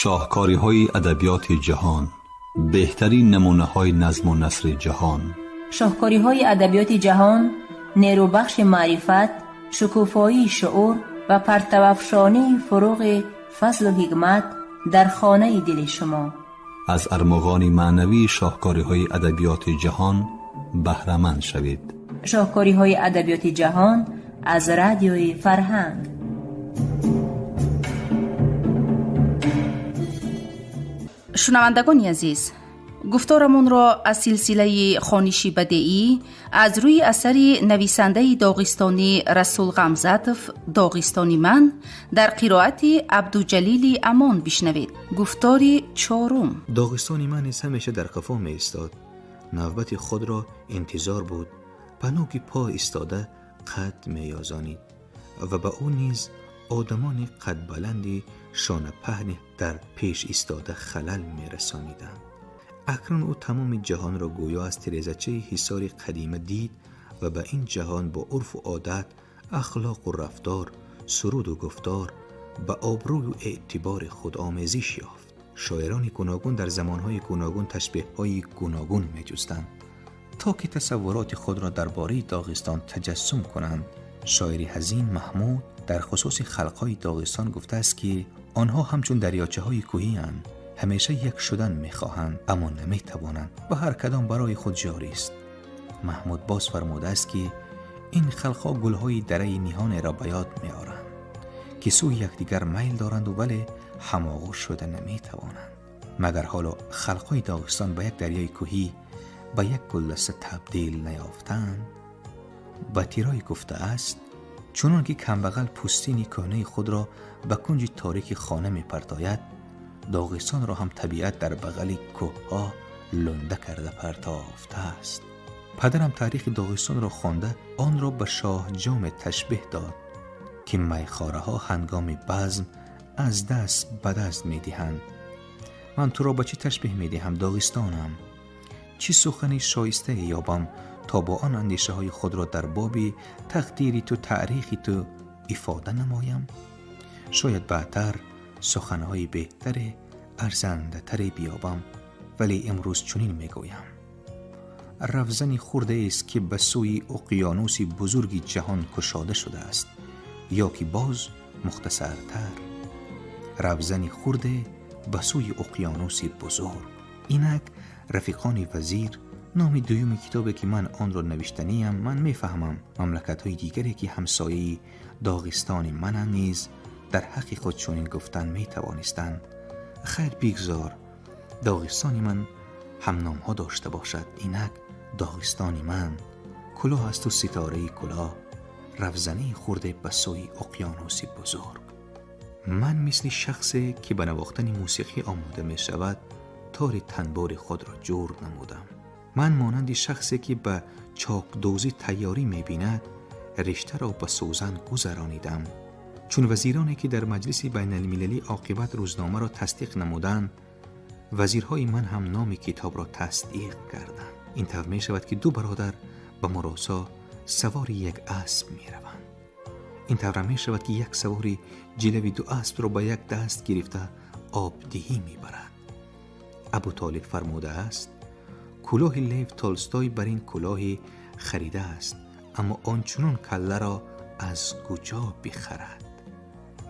شاهکاری‌های ادبیات جهان، بهترین نمونه‌های نظم و نثر جهان. شاهکاری‌های ادبیات جهان، نیروبخش معرفت، شکوفایی شعور و پرتوافشانی فروغ فضل و حکمت در خانه دل شما. از ارمغان معنوی شاهکاری‌های ادبیات جهان بهره‌مند شوید. شاهکاری‌های ادبیات جهان از رادیوی فرهنگ. شنوندگان عزیز، گفتارمون را از سلسله خوانشی بدیعی از روی اثر نویسنده داغستانی رسول غمزاتوف داغستانی من در قرائت عبدالجلیل امان بشنوید. گفتاری چهارم. داغستانی من همیشه در قفا می ایستاد. نوبت خود را انتظار بود. پنوکی پا ایستاده قد می یازانید و به او نیز آدمان قد بلندی شانه پهنی در پیش ایستاده خلل می رسانیدند. اکنون او تمام جهان را گویا از تریزچه حصار قدیمه دید و به این جهان با عرف و عادت، اخلاق و رفتار، سرود و گفتار به آبروی و اعتبار خود آمیزش یافت. شاعران گوناگون در زمانهای گوناگون تشبیه‌های گوناگون می جستند تا که تصورات خود را درباره داغستان تجسم کنند. شاعری حزین محمود در خصوص خلقهای داغستان گفته است که آنها همچون دریاچه های کوهی اند، همیشه یک شدن میخواهند اما نمیتوانند و هر کدام برای خود جاری است. محمود باز فرموده است که این خلقها گلهای دره نیهان را به یاد میآورند که سوی یکدیگر میل دارند و ولی هماغوش شده نمیتوانند. مگر حالا خلقهای داغستان به یک دریای کوهی به یک گلدسته تبدیل نیافتند؟ بطیرای گفته است چنان که کمبغل پوستین کهنه خود را به کنج تاریک خانه میپرتاید، داغستان را هم طبیعت در بغل کوه‌ها لنده کرده پرتافته است. پدرم تاریخ داغستان را خوانده آن را به شاه جام تشبیه داد که میخواره ها هنگام بزم از دست به دست میدهند. من تو را به چی تشبیه میدهم داغستانم؟ چی سخنی شایسته یابم تا با آن اندیشه های خود را در باب تقدیری تو تاریخی تو افاده نمایم؟ شاید بعدتر سخنهای بهتر ارزنده تری بیابم، ولی امروز چنین میگویم: رفزنی خورده است که به سوی اقیانوسی بزرگی جهان کشاده شده است، یا که باز مختصرتر رفزنی خورده به سوی اقیانوسی بزرگ. اینک رفیقان وزیر نام دوم کتابی که من آن را نوشتنیم. من میفهمم مملکت‌های دیگری که همسایه داغستان من نیز در حق خود چنین گفتن میتوانستند. خیر بگذار داغستانی من هم نام‌ها داشته باشد. اینک داغستانی من کلاه است و ستاره کلاه، رفزنه خورده به سوی اقیانوسی بزرگ. من مثل شخصی که به نواختن موسیقی آماده می شود تار تنبور خود را جور نمودم. من مانند شخصی که به چاکدوزی تیاری می بیند رشته را به سوزن گذرانیدم. چون وزیرانی که در مجلس بین المللی عاقبت روزنامه را تصدیق نمودند، وزیرهای من هم نام کتاب را تصدیق کردند. این طور می شود که دو برادر به مراسا سوار یک اسب می روند. این طور می شود که یک سواری جلوی دو اسب را به یک دست گرفته آبدهی می برد. ابو طالب فرموده است کلاه لیو تولستوی بر این کلاهی خریده است، اما آنچنان کله را از کجا بخرد؟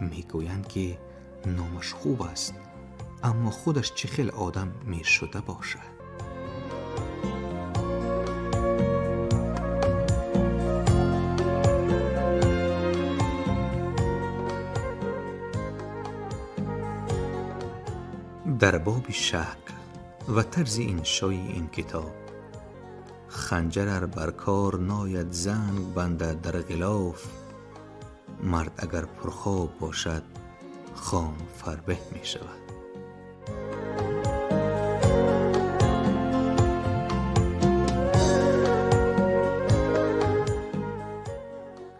میگویند که نامش خوب است، اما خودش چه خیل آدم می شده باشد. در باب شکل و طرز انشای این کتاب: خنجر بر کار ناید زنگ بنده در غلاف، مرد اگر پرخواب باشد خام فربه می شود.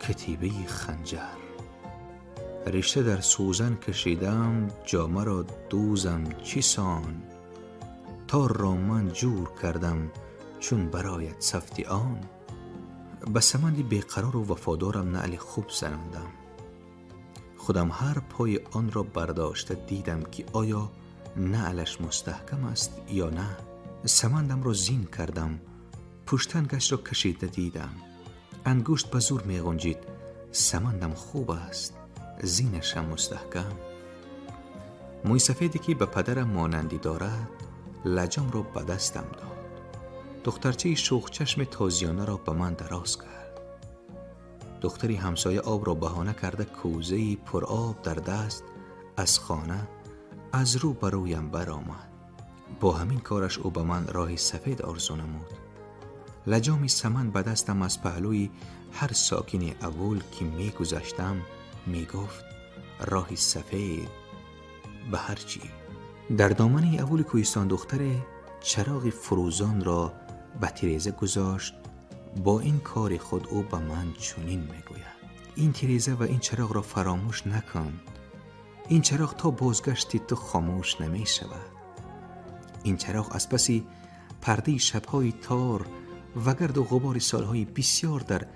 کتیبه خنجر. رشته در سوزن کشیدم جامه را دوزم چیسان، تار را من جور کردم چون برایت سفتی آن. به سمند بیقرار و وفادارم نعل خوب زناندم. خودم هر پای آن را برداشته دیدم که آیا نعلش مستحکم است یا نه. سمندم را زین کردم، پشتنگش را کشیده دیدم. انگشت به زور می غنجید. سمندم خوب است، زینش هم مستحکم. موی سفیدی که به پدرم مانندی دارد لجام را به دستم داد. دخترچه شوخ چشم تازیانه را به من دراز کرد. دختری همسایه آب را بهانه کرده کوزه‌ای پر آب در دست از خانه از رو بر رویم برآمد. با همین کارش او به من راهی سفید آرزو نمود. لجامی سمن به دستم از پهلوی هر ساکن اول که می گذشتم می گفت راهی سفید به هر چی. در دامن اول کوهستان دختر چراغ فروزان را به تیریزه گذاشت. با این کار خود او به من چنین می گوید: این تیریزه و این چراغ را فراموش نکن. این چراغ تا بازگشتی تو خاموش نمی شود. این چراغ از پسی پرده شبهای تار و گرد و غبار سالهای بسیار در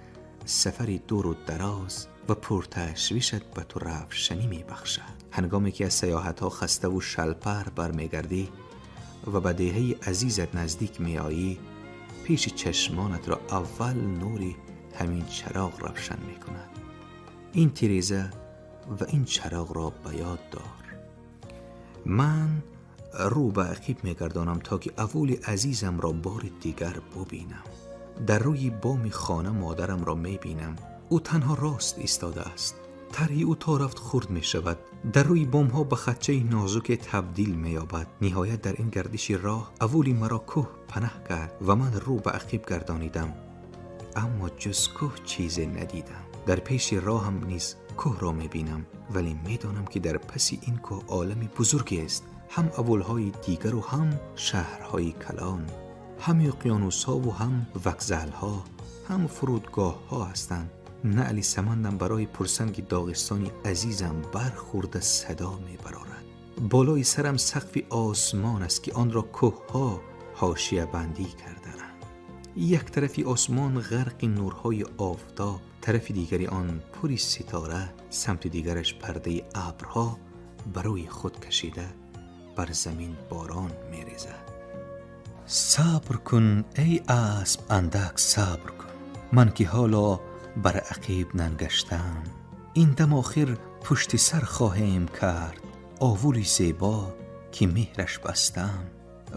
سفری دور و دراز و پرتشویشت به تو روشنی می بخشد. هنگامی که از سیاحتها خسته و شلپر برمیگردی و به دهه عزیزت نزدیک می آیی، پیش چشمانت را اول نوری همین چراغ روشن می کند. این تیریزه و این چراغ را به یاد دار. من رو به عقب می گردانم تا که اول عزیزم را بار دیگر ببینم. در روی بام خانه مادرم را می بینم. او تنها راست ایستاده است. طرحی او تا رفت خرد می شود. در روی بام ها به خدچه نازک تبدیل می یابد. نهایت در این گردش راه اولی مرا کوه پناه کرد و من رو به عقب گردانیدم، اما جز کوه چیزی ندیدم. در پیش راهم نیز کوه را می بینم، ولی می دانم که در پسی این کوه عالمی بزرگی است. هم اولهای دیگر و هم شهرهای کلان، هم اقیانوس ها و هم وکزل ها، هم فرودگاه ها هستند. نعل سمندم برای پرسنگ داغستانی عزیزم برخورده صدا می برارد. بالای سرم سقف آسمان است که آن را کوه ها حاشیه بندی کرده‌اند. یک طرفی آسمان غرق نورهای آفتاب، طرف دیگری آن پری ستاره، سمت دیگرش پرده ابرها برای خود کشیده بر زمین باران می ریزد. صبر کن ای اسب، اندک صبر کن، من که حالا بر عقیب ننگشتم. این دم آخر پشت سر خواهیم کرد آوولی زیبا که مهرش بستم.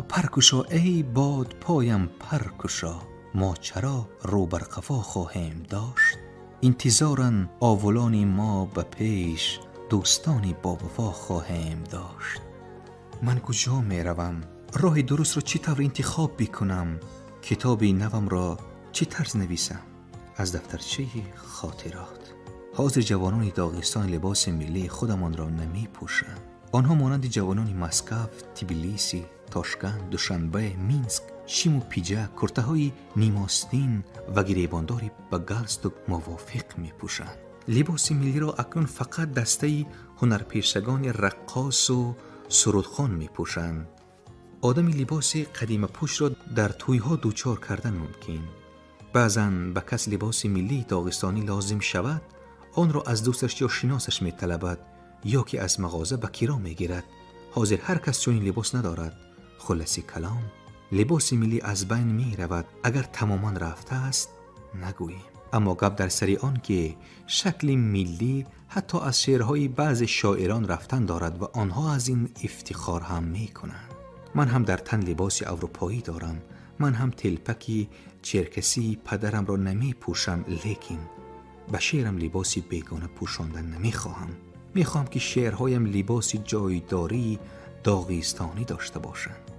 پرکشا ای باد پایم پرکشا، ما چرا رو بر قفا خواهیم داشت. انتظارن آولانی ما به پیش، دوستانی با وفا خواهیم داشت. من کجا می روم؟ راه درست را چی طور انتخاب بکنم؟ کتابی نوم را چی طرز نویسم؟ از دفترچه خاطرات. حاضر جوانان داغستان لباس ملی خودمان را نمی پوشند. آنها مانند جوانان مسکو، تبلیسی، تاشکند، دوشنبه، مینسک، شیم و پیجک، کرته های نیماستین و گریبانداری به گالستوک موافق می پوشند. لباس ملی را اکنون فقط دسته هنرپیشگان رقاص و سرودخوان می پوشند. آدمی لباس قدیم پوش را در تویها دوچار کردن ممکن. بعضاً به کس لباس ملی داغستانی لازم شود، آن را از دوستش یا شناسش می طلبد یا که از مغازه به کرا می گیرد. حاضر هر کس چنین لباس ندارد. خلاصی کلام، لباس ملی از بین می رود. اگر تماما رفته است نگوییم، اما گپ در سری آن که شکل ملی حتی از شعرهای بعض شاعران رفتن دارد و آنها از این افتخار هم می کنند. من هم در تن لباس اروپایی دارم. من هم تلپکی چرکسی پدرم را نمی پوشم، لیکن به شعرم لباسی بیگانه پوشاندن نمی خواهم. می خواهم که شعرهایم لباسی جایداری داغستانی داشته باشند.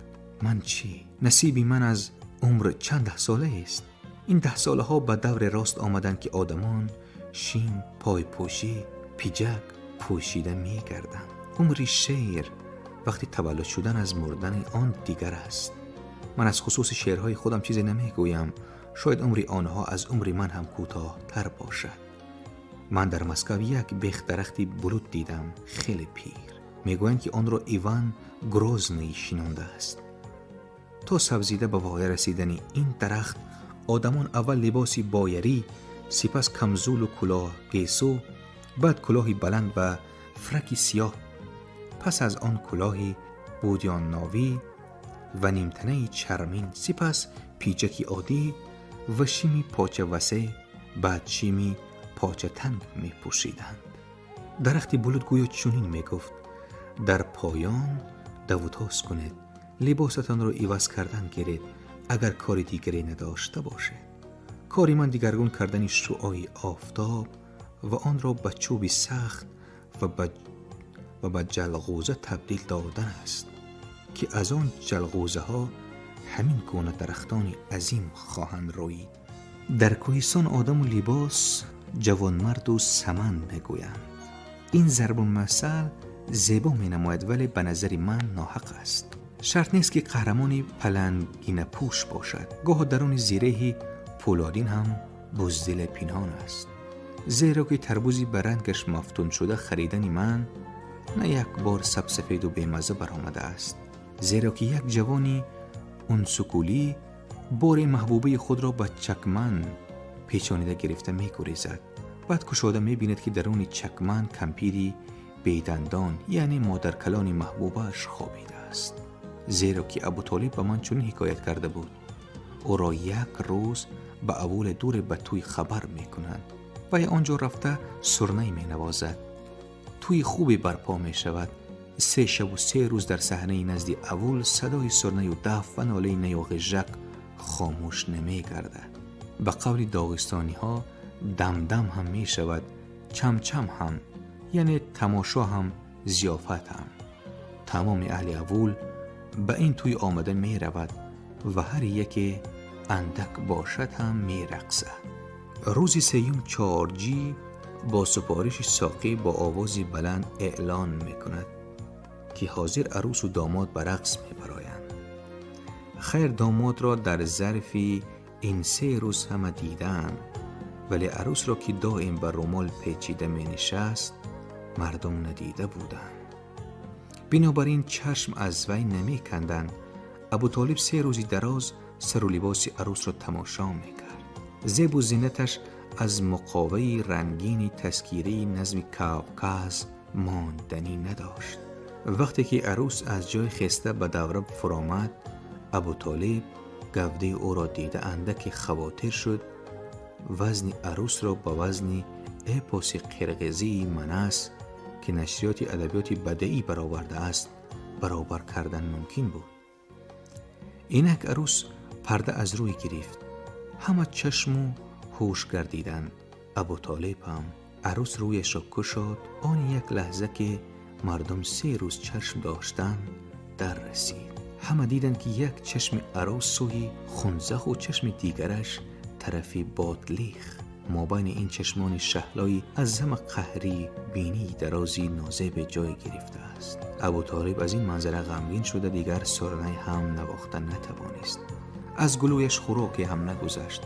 من چی؟ نصیبی من از عمر چند 10 ساله است. این 10 ساله ها به دور راست آمدن که آدمان شیم، پای پوشی، پیجک پوشیده می گردن. عمری شعر وقتی تولد شدن از مردن آن دیگر است. من از خصوص شعرهای خودم چیزی نمی گویم. شاید عمری آنها از عمری من هم کوتاه تر باشد. من در مسکو یک بیخ درختی بلوط دیدم، خیلی پیر. میگویند که آن را ایوان گروزنی شناخته است. تا سبزیده به واقع رسیدن این درخت، آدمان اول لباسی بایری، سپس کمزول و کلاه گیسو، بعد کلاهی بلند و فرکی سیاه، پس از آن کلاهی بودیان ناوی و نیمتنه چرمین، سپس پیچکی عادی و شیمی پاچه وسیع، بعد شیمی پاچه تنگ می پوشیدند. درخت بلود گویا چنین می گفت: در پایان دوتاس کنید، لباستان را عوض کردن گیرید اگر کاری دیگری نداشته باشه. کاری من دیگرگون کردن شعاع آفتاب و آن را به چوبی سخت و به جلغوزه تبدیل دادن است که از آن جلغوزه ها همین گونه درختان عظیم خواهند روید. در کوهستان آدم و لباس جوانمرد و سمن میگویند. این ضرب المثل زیبا می نماید، ولی به نظر من ناحق است. شرط نیست که قهرمانی پلنگینه پوش باشد. گاه درون زیره پولادین هم بزدل پنهان است. زیرا که تربوزی به رنگش مفتون شده خریدن من نه یک بار سبسفید و بیمزه برآمده است. زیرا که یک جوانی اون سکولی بار محبوبه خود را به چکمن پیچانیده گرفته می گریزد. بعد کشاده می بیند که درون چکمن کمپیری بیدندان یعنی مادرکلان محبوبش خوابیده است. زیرا که ابوطالب به من چنین حکایت کرده بود: او را یک روز به اول دور به توی خبر می کنند و یا آنجا رفته سرنه می نوازد. توی خوبی برپا می شود. 3 شب و 3 روز در صحنه نزد اول صدای سرنه و دف و ناله نی و غژک خاموش نمی گردد. به قول داغستانی ها دمدم هم می شود، چمچم هم، یعنی تماشا هم ضیافت هم. تمام اهل اول به این توی آمده می رود و هر یکی اندک باشد هم می رقصد. روزی سیوم چارجی با سپارش ساقی با آوازی بلند اعلان می کند که حاضر عروس و داماد به رقص می برآیند. خیر داماد را در ظرفی این 3 روز هم دیدن، ولی عروس را که دائم بر رومال پیچیده می نشست مردم ندیده بودند. بنابراین چشم از وی نمی کندند. ابوطالب 3 روزی دراز سر و لباس عروس را تماشا می کرد. زیب و زینتش از مقاوی رنگینی تذکیری نظم کاوکاز ماندنی نداشت. وقتی که عروس از جای خسته به دوره فرامد، ابوطالب گوده او را دیده اندک خواطر شد. وزن عروس را با وزن اپوس قرقیزی منس که نشریات ادبیات بدیعی برآورده است برابر کردن ممکن بود. اینک عروس پرده از روی گرفت. همه چشم و هوش گردیدند. ابوطالب هم عروس رویش را کشاد. آن یک لحظه که مردم 3 روز چشم داشتند در رسید. همه دیدند که یک چشم عروس سوی خنزق و چشم دیگرش طرفی بادلیخ. مابین این چشمان شهلایی از زم قهری بینی درازی نازه به جای گرفته است. ابوطالب از این منظره غمگین شده دیگر سرنه هم نواختن نتوانست. از گلویش خوراکی هم نگذشت.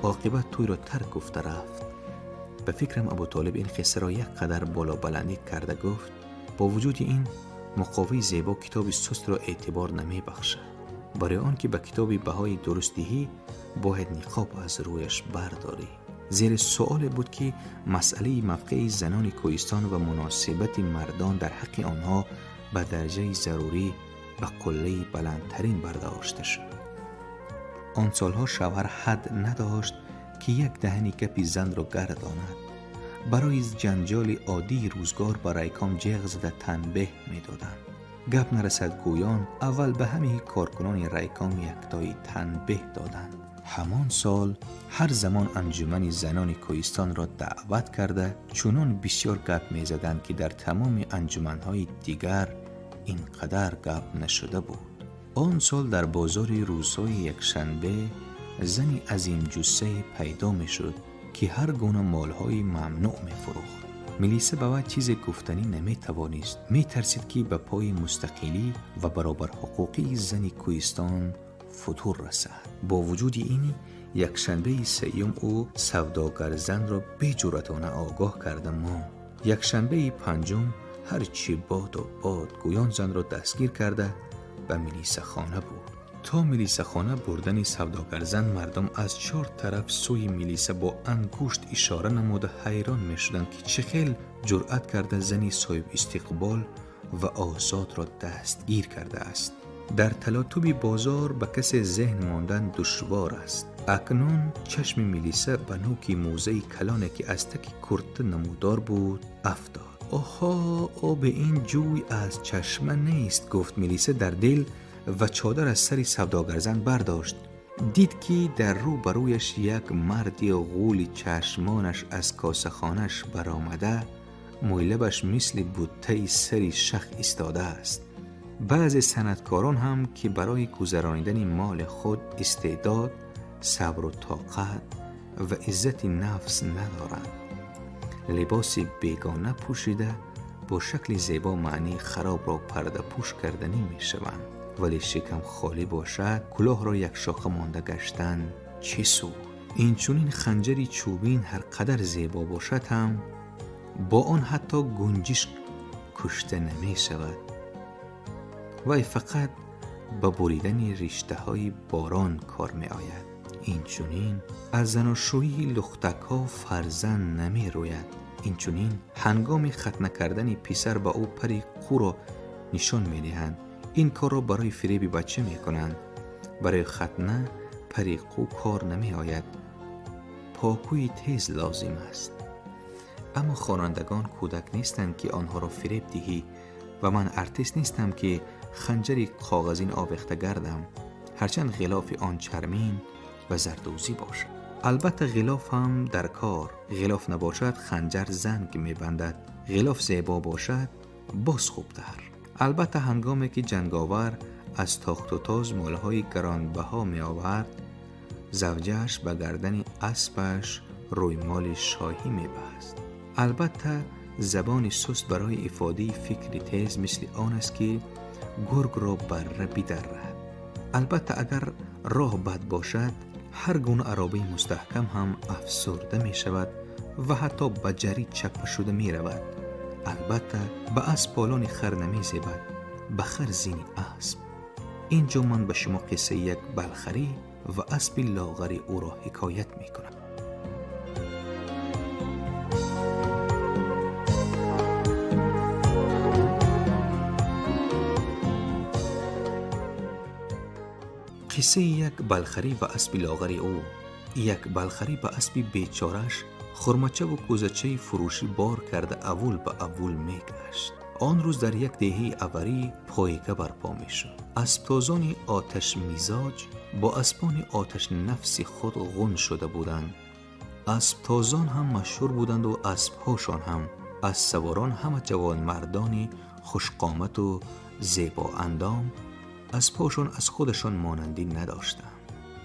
عاقبت توی را ترک گفته رفت. به فکرم ابوطالب این قصه را یک قدر بالا بلندی کرده گفت: با وجود این مقاوی زیبا کتاب سست را اعتبار نمی بخشد. برای آن که به کتابی بهای درستیهی باید نقاب از رویش برداری. زیر سؤال بود که مسئله موقع زنان کوهستان و مناسبت مردان در حق آنها به درجه ضروری به قله بلندترین برداشته شد. آن سالها شوهر حد نداشت که یک دهنی گپی زن را گرداند. برای جنجال عادی روزگار با ریکام جغ زده تنبیه می دادند. گپ نرسد گویان اول به همه کارکنان ریکام یکتایی تنبیه دادند. همان سال هر زمان انجمن زنان کوهستان را دعوت کرده چنان بسیار گپ می زدند که در تمام انجمنهای دیگر اینقدر گپ نشده بود. آن سال در بازار روزهای یکشنبه زنی عظیم جثه پیدا می شد که هر گونه مالهای ممنوع می فروخت. ملیسه به وقت چیز گفتنی نمی توانست. می ترسید که به پای مستقلی و برابر حقوقی زن کوهستان فتور رسد. با وجود این یکشنبه سیوم او سوداگر زن را بی جرأتانه آگاه کرده ماند. یکشنبه پنجم هر چی باد و باد گویان زن را دستگیر کرده به ملیسه خانه بود. تا ملیسه خانه بردن سوداگر زن مردم از 4 طرف سوی ملیسه با انگشت اشاره نموده حیران می شدند که چه خیل جرأت کرده زنی صاحب استقبال و آزاد را دستگیر کرده است. در تلاطم بازار به کسی ذهن ماندن دشوار است. اکنون چشم میلیسه به نوک موزه کلانه که از تک کرت نمودار بود افتاد. آها، آب این جوی از چشمه نیست، گفت میلیسه در دل و چادر از سری سوداگرزن برداشت. دید که در رو برویش یک مردی غولی چشمانش از کاسه خانش برآمده، مویلبش مثل بوته سری شخ ایستاده است. بعضی صنعتکاران هم که برای گذرانیدن مال خود استعداد، صبر و طاقت و عزت نفس ندارند، لباس بیگانه پوشیده با شکل زیبا معنی خراب را پرده پوش کردنی می شوند. ولی شکم خالی باشد، کلاه را یک شاخه مانده گشتن چه سود؟ این چونین خنجری چوبین هر قدر زیبا باشد هم با آن حتی گنجش کشته نمی شود. وی فقط با بریدن رشته های باران کار می آید. این چونین از زناشویی لختک ها فرزند نمی روید. این چونین هنگام ختنه کردن پسر با او پری قو را نشان می دهند. این کار را برای فریب بچه می کنند. برای ختنه پری قو کار نمی آید. پاکوی تیز لازم است. اما خوانندگان کودک نیستند که آنها را فریب دهی و من ارتیست نیستم که خنجری کاغذین آویخته گردم، هرچند غلاف آن چرمین و زردوزی باشد. البته غلاف هم در کار. غلاف نباشد خنجر زنگ میبندد، غلاف زیبا باشد باز خوبتر. البته هنگامی که جنگاور از تاخت و تاز مالهای گرانبها می آورد، زوجهش به گردن اسبش روی مال شاهی می بست. البته زبان سست برای افاده فکر تیز مثل آن است که گرگ را بره بدرد. البته اگر راه بد باشد، هر گونه عرابه مستحکم هم افسرده می شود و حتی به جری چپه شده می رود. البته به اسب پالان خر نمی زیبد، به خر زین اسب. اینجا من به شما قصه یک بلخری و اسب لاغری او را حکایت می کنم. قصه یک بلخری و اسب لاغری او. یک بلخری به اسب بیچارش خرمچه و کوزچه فروشی بار کرده اول به اول می گشت. آن روز در یک دهه اوری پایگه برپا می شد. اسبتازان آتش میزاج با اسبان آتش نفس خود غن شده بودند. اسبتازان هم مشهور بودند و اسبهاشان هم. از سواران همه جوان مردانی خوشقامت و زیبا اندام، اسبهاشان از خودشان مانندی نداشتند.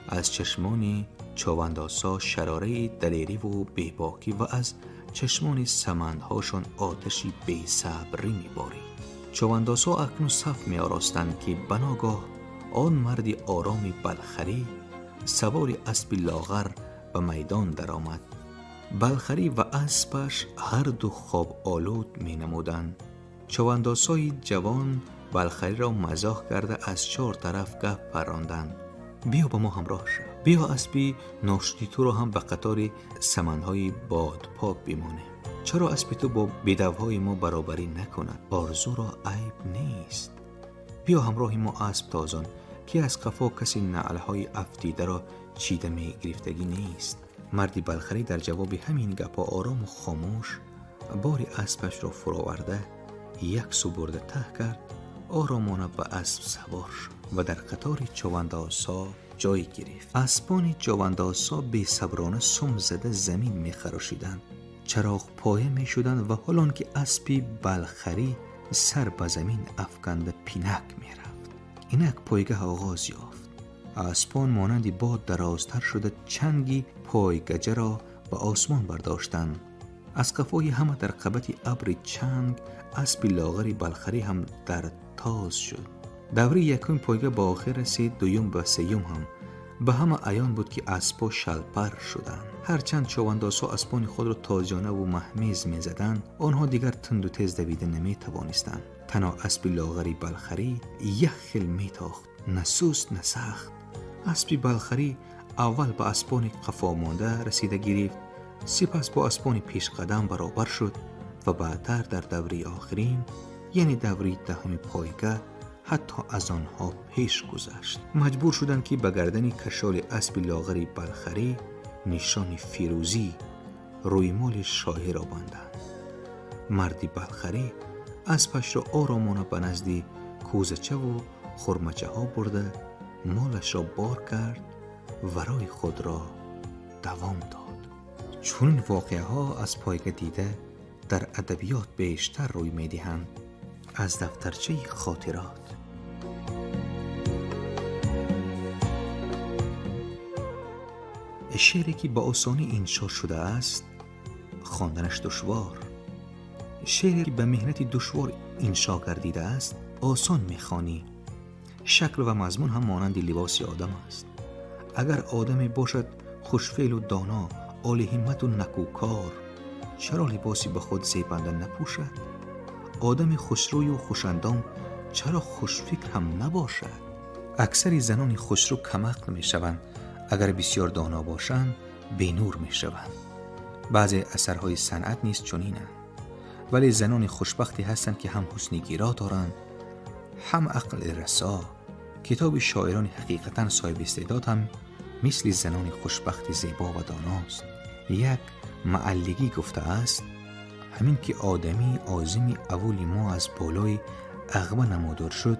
از چشمان چونداسا شراره دلیری و بیباکی و از چشمان سمندهاشان آتشی بی صبری می‌بارید. چونداسا اکنون صف می آراستند که بناگاه آن مردی آرامی بلخری سواری اسب لاغر به میدان درآمد. بلخری و اسبش هر دو خواب آلود می نمودند. چونداسای جوان بلخری را مزاح کرده از چهار طرف گپ پراندند. بیا با ما همراه شو. بیا اسبی ناشتی تو را هم به قطار سمنهای باد پاک بمانه. چرا اسب تو با بدوهای ما برابری نکند؟ آرزو را عیب نیست. بیا همراه ما اسب تازان که از قفا کسی نعلهای افتیده را چیده می گرفتگی نیست. مردی بلخری در جواب همین گپا آرام و خاموش باری اسبش را فراورده یک سو برده ته کرد، آرامانه به اسب سوار شد و در قطار چونداسا جای گرفت. اسبان چونداسا بی صبرانه سم زده زمین می خراشیدند، چراغ پایه می شدند و حالان که اسبی بلخری سر به زمین افکنده پینک می رفت. اینک پایگاه آغاز یافت. اسبان مانند باد درازتر شده چنگی پایگجه را به آسمان برداشتند. از قفای همه در قبط ابر چنگ اسب لاغری بلخری هم در تاز شد. دوره یکم پایگاه با آخر رسید، دویم و سیوم هم به همه عیان بود که اسبا شلپر شدند. هرچند چونداسا اسبان خود را تازیانه و مهمیز می زدند، آنها دیگر تند و تیز دویده نمی توانستند. تنها اسب لاغری بلخری یک خل می تاخت، نه سست نه سخت. اسب بلخری اول به اسبان قفا مانده رسیده گرفت، سپس با اسبان پیش قدم برابر شد و بعدتر در دوره آخرین یعنی دوره دهم پایگاه حتی از آنها پیش گذشت. مجبور شدند که به گردن کشال اسب لاغر بلخری نشان فیروزی رویمال شاهی را بندند. مرد بلخری اسبش را آرامانه به نزد کوزچه و خرمچه ها برده مالش را بار کرد و راه خود را دوام داد. چون واقعه ها از پایگاه دیده در ادبیات بیشتر روی می دهند از دفترچه خاطرات. شعری که با آسانی انشا شده است خواندنش دشوار. شعری که به مهنت دشوار انشا گردیده است آسان میخوانی. شکل و مضمون هم مانند لباس آدم است. اگر آدمی باشد خوشفعل و دانا، عالی همت و نکوکار، چرا لباسی به خود زیبنده نپوشد؟ آدم خوشروی و خوشندام چرا خوشفکر هم نباشد؟ اکثر زنان خوشرو کمعقل میشوند، اگر بسیار دانا باشند بینور میشوند. بعضی اثرهای صنعت نیز چنینند، ولی زنان خوشبختی هستند که هم حسنیگیرا دارند هم عقل رسا. کتاب شاعران حقیقتا صاحب استعداد هم مثل زنان خوشبخت زیبا و داناست. یک معلگی گفته است همین که آدمی عازمی اولی ما از بالای عقبه نمودار شد،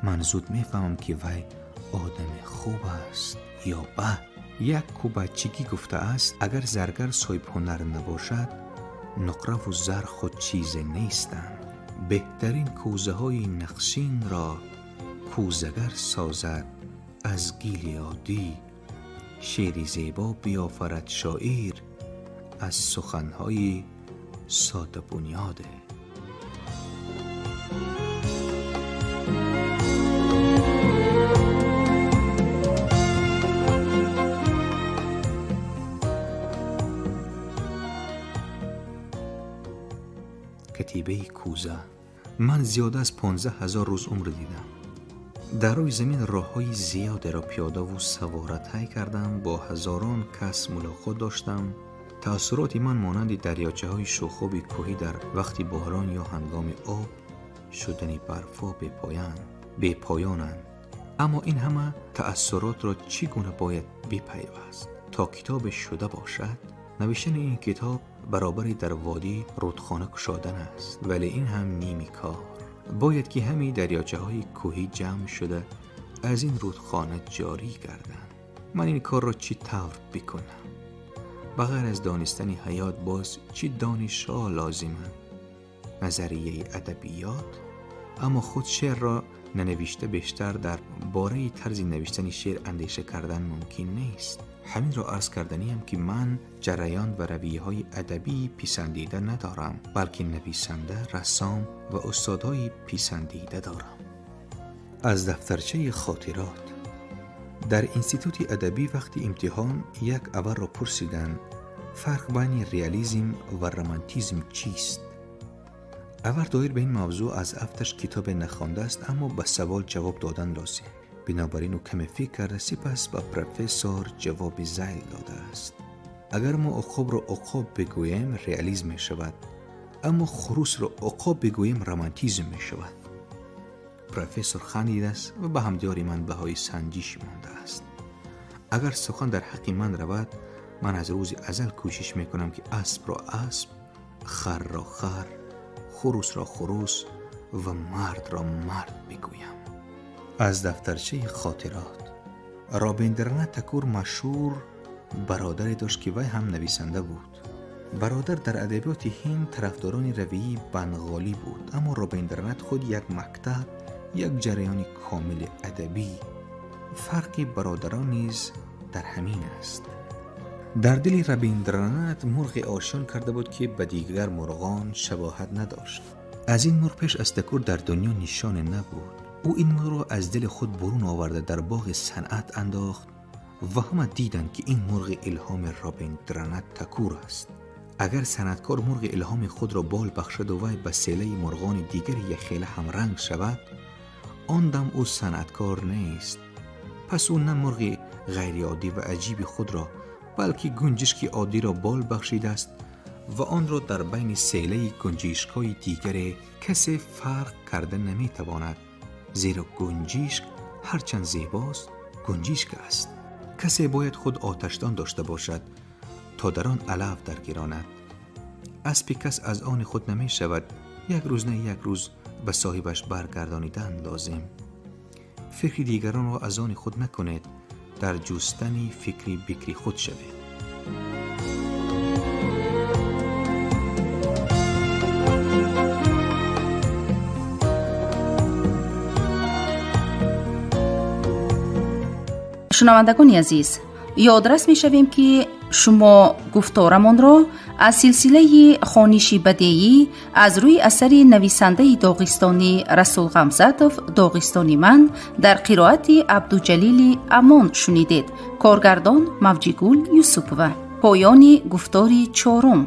من زود میفهمم که وی آدم خوب است یا بد. یک کوبچگی گفته است اگر زرگر صاحب هنر نباشد نقره و زر خود چیز نیستند. بهترین کوزه های نقشین را کوزگر سازد از گیل عادی. شعری زیبا بیافرد شاعر از سخنهای ساده بنیاده. کتیبه کوزه. من زیاده از 15,000 روز عمر دیدم. در روی زمین راه‌های زیادی را پیاده و سواره طی کردم. با هزاران کس ملاقات داشتم. تأثیرات من مانند دریاچه‌های شوخ‌آب کوهی در وقتی باران یا هنگام آب شدن برفا بی پایانند. اما این همه تأثیرات را چگونه باید بپیوست تا کتاب شده باشد؟ نوشتن این کتاب برابری در وادی رودخانه کشادن است، ولی این هم نیمی کار. باید که همه دریاچه های کوهی جمع شده از این رودخانه جاری گردند. من این کار را چی طور بکنم؟ بغیر از دانستن حیات باز چی دانش‌ها لازمه؟ نظریه ادبیات. اما خود شعر را ننوشته بیشتر در باره طرز نوشتن شعر اندیشه کردن ممکن نیست. همین را عرض کردنیم که من جریان و رویه های ادبی پسندیده ندارم، بلکه نویسنده، رسام و استادهای پسندیده دارم. از دفترچه خاطرات. در انستیتوت ادبی وقتی امتحان یک اول را پرسیدن فرق بین ریالیسم و رمانتیسم چیست؟ اول دایر به این موضوع از افتش کتاب نخوانده است، اما به سوال جواب دادن لازم. بنابراین او کمی فکر کرده، سپس به پروفسور جواب زیل داده است. اگر ما عقاب را عقاب بگوییم ریالیسم می شود، اما خروس را عقاب بگوییم رمانتیسم می شود. پروفسور خندیده است و به همدیاری من بهای سنجش مانده است. اگر سخن در حق من رود، من از روز ازل کوشش می کنم که اسب را اسب، خر را خر، خروس را خروس و مرد را مرد بگویم. از دفترچه خاطرات. رابیندرانات تاگور مشهور برادری داشت که وی هم نویسنده بود. برادر در ادبیات هند طرفداران رویه بنغالی بود، اما رابیندرانات خود یک مکتب، یک جریان کامل ادبی. فرق برادران نیز در همین است. در دل رابیندرانات مرغ آشیان کرده بود که به دیگر مرغان شباهت نداشت. از این مرغ پیش از تاگور در دنیا نشان نبود. او این مرغ را از دل خود برون آورده در باغ صنعت انداخت و همه دیدند که این مرغ الهام رابیندرانات تاگور است. اگر صنعتکار مرغ الهام خود را بال بخشد و وی به سیله مرغان دیگر یخیله همرنگ شود، آن دم او صنعتکار نیست. پس او نه مرغ غیر عادی و عجیب خود را، بلکه گنجشک عادی را بال بخشیده است و آن را در بین سیله گنجشک‌های دیگر کسی فرق کرده نمی‌تواند، زیرا گنجشک هرچند زیباست گنجشک است. کسی باید خود آتشدان داشته باشد تا در آن علف درگیراند. اسب کس از آن خود نمی شود، یک روز نه یک روز به صاحبش برگردانیدن لازم. فکر دیگران را از آن خود نکنید، در جستن فکری بکری خود شوید. شنوندگان عزیز، یادرس می شویم که شما گفتارمان را از سلسله خوانشی بدیعی از روی اثر نویسنده داغستانی رسول غمزتوف داغستانی من در قرائت عبدالجلیل امان شنیدید. کارگردان موجیگول یوسفوه. پایان گفتاری 4.